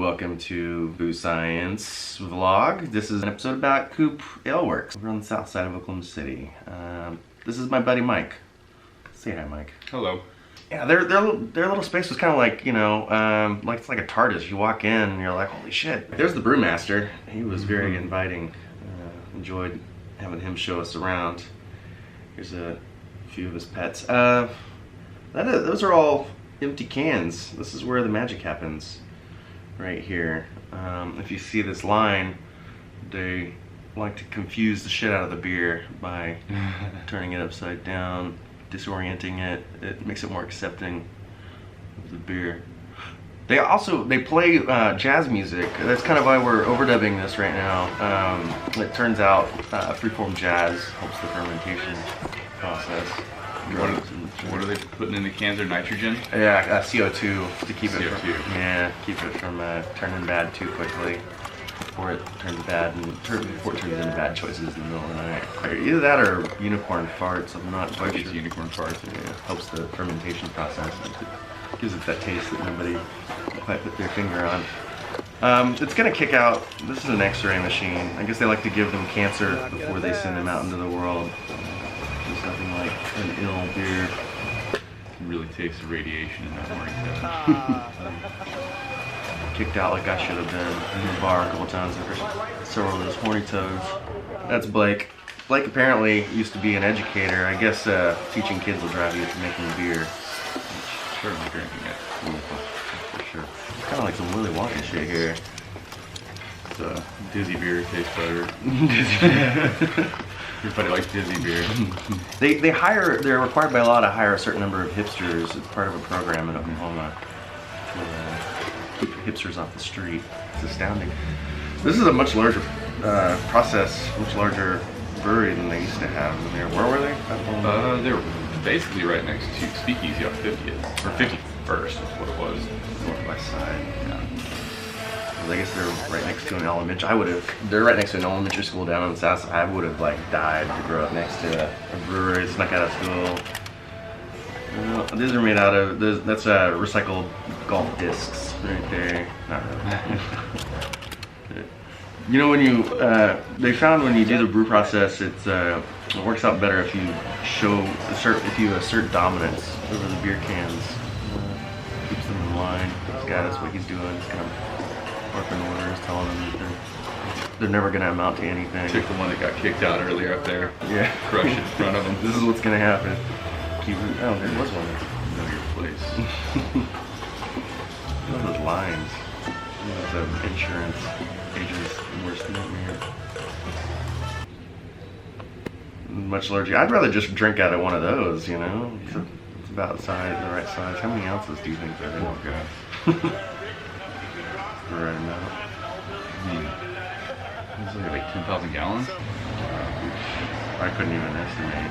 Welcome to Boo Science Vlog. This is an episode about COOP Ale Works. We're on the south side of Oklahoma City. This is my buddy Mike. Say hi, Mike. Hello. Yeah, their little space was kind of like, you know, like it's like a TARDIS. You walk in and you're like, holy shit. There's the Brew Master. He was very inviting. Enjoyed having him show us around. Here's a few of his pets. Those are all empty cans. This is where the magic happens, right here. If you see this line, they like to confuse the shit out of the beer by turning it upside down, disorienting it. It makes it more accepting of the beer. They play jazz music. That's kind of why we're overdubbing this right now. It turns out freeform jazz helps the fermentation process. What are they putting in the cans? Or nitrogen? Yeah, CO2 to keep CO2. Keep it from turning bad too quickly before it turns bad before it turns into bad choices in the middle of the night. Either that or unicorn farts. I'm not quite sure. It's unicorn farts. Yeah, helps the fermentation process. It gives it that taste that nobody quite put their finger on. It's gonna kick out. This is an X-ray machine. I guess they like to give them cancer before they send them out into the world. There's nothing like an ill beer. It really takes the radiation in that morning. Kicked out like I should have been in the bar a couple times after several of those horny toads. That's Blake. Blake apparently used to be an educator. I guess teaching kids will drive you to making beer. Certainly drinking it. For sure. It's kind of like some Willy Wonka shit here. So, Dizzy beer tastes better. Dizzy beer. Everybody likes Dizzy beer. They're required by law to hire a certain number of hipsters. It's part of a program in Oklahoma to keep hipsters off the street. It's astounding. This is a much larger process, much larger brewery than they used to have. Where were they? They were basically right next to Speakeasy on 50th. Or 51st is what it was. Northwest side. Yeah. I guess they're right next to an elementary. They're right next to an elementary school down on the south side. I would have like died to grow up next to a brewery. Snuck out of school. These are made out of, that's recycled golf discs right there. Not really. You know, they found when you do the brew process, it works out better if you assert dominance over the beer cans. Keeps them in line. This guy, that's what he's doing. He's kind of barking orders, telling them that they're never going to amount to anything. Took the one that got kicked out earlier up there. Yeah. Crushed it in front of them. This is what's going to happen. Oh, there was one. Know your place. Look at those lines. Those insurance agents, worst nightmare. Much larger. I'd rather just drink out of one of those, you know? Yeah. It's about the right size. How many ounces do you think they're in? Oh, God. Right amount. It's like 10,000 gallons? I couldn't even estimate.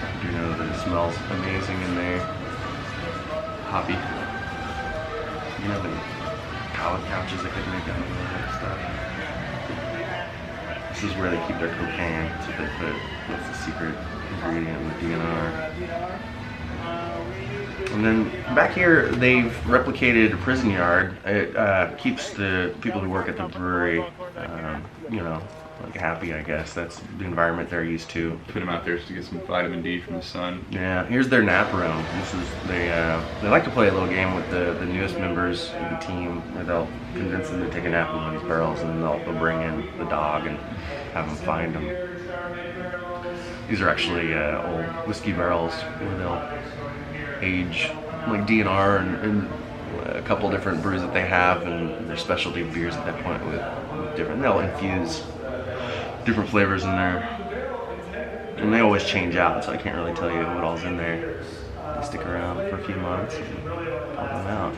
I do know that it smells amazing in there. Hoppy. You know the pallet couches that could make out of all that stuff. This is where they keep their cocaine. That's what they put. That's the secret ingredient in the DNR. And then back here, they've replicated a prison yard. It keeps the people who work at the brewery, you know, like happy, I guess. That's the environment they're used to. Put them out there to get some vitamin D from the sun. Yeah, here's their nap room. They like to play a little game with the newest members of the team, where they'll convince them to take a nap in one of these barrels, and then they'll bring in the dog and have them find them. These are actually old whiskey barrels where they'll age like DNR and a couple different brews that they have, and their specialty beers at that point with different. They'll infuse different flavors in there, and they always change out, so I can't really tell you what all's in there. They stick around for a few months and pop them out.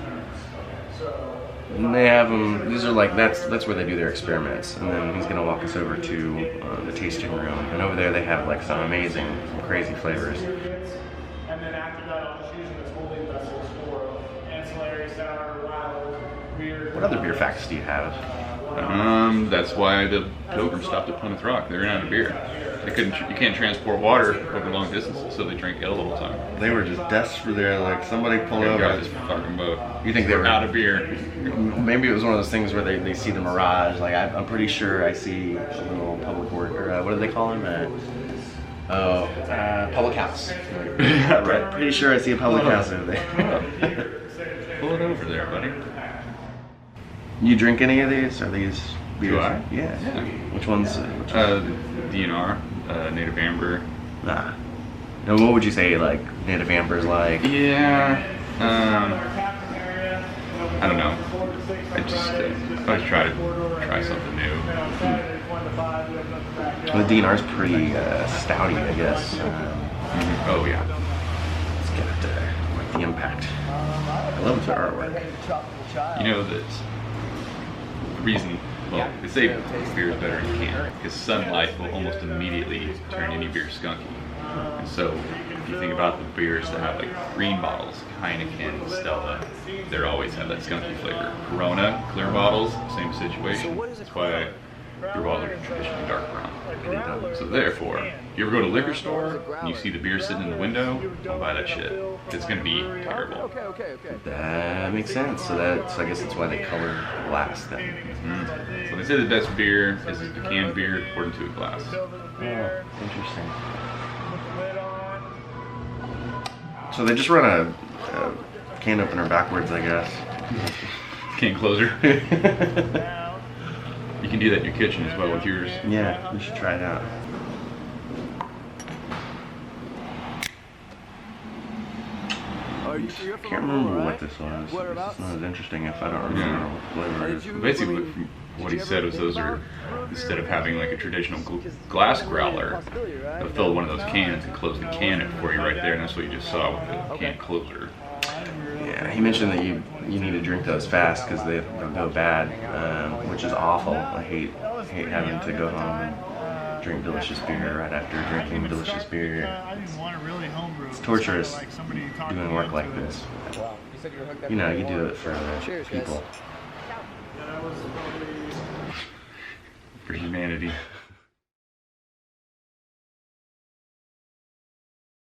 And they have them. These are like that's where they do their experiments, and then he's gonna walk us over to the tasting room, and over there they have like some crazy flavors. And then after that, I'll just use them as holding vessels for ancillary, sour, wild, weird. What other beer facts do you have? That's why the Pilgrim stopped at Plymouth Rock. They ran out of beer. They couldn't. You can't transport water over long distances, so they drink ale the whole time. They were just desperate there, like somebody pull They got over. this fucking boat. You think they were out of beer? Maybe it was one of those things where they see the mirage. Like I'm pretty sure I see a little public work, or what do they call them? Public house. Right. Pretty sure I see a public house over there. Pull it over there, buddy. You drink any of these? Are these beers? Do I? Yeah. Yeah. Which ones? DNR, Native Amber. Nah. Now, what would you say, like, Native Amber's like? Yeah. I don't know. I just always try something new. The DNR's pretty stouty, I guess. Oh yeah. It's got quite the impact. I love the artwork. You know that the reason. Well, they say beer is better in a can because sunlight will almost immediately turn any beer skunky. And so, if you think about the beers that have like green bottles, Heineken, Stella, they always have that skunky flavor. Corona, clear bottles, same situation. That's why beer bottles are traditionally dark brown. So therefore, you ever go to a liquor store and you see the beer sitting in the window, don't buy that shit. It's gonna be terrible. That makes sense. So I guess that's why they color glass then. So they say the best beer is the canned beer poured into a glass. Oh, interesting. So they just run a can opener backwards, I guess. Can closer. You can do that in your kitchen as well with yours. Yeah, we should try it out. I can't remember what this was. It's not as interesting if I don't remember what flavor it is. Basically, from what he said was those are, instead of having like a traditional glass growler, they'll fill one of those cans and close the can for you right there, and that's what you just saw with the can closer. Yeah, he mentioned that you need to drink those fast because they'll go bad, which is awful. I hate having to go home and drink delicious beer right after drinking delicious beer. It's torturous doing work like this. You know, you do it for the people. For humanity.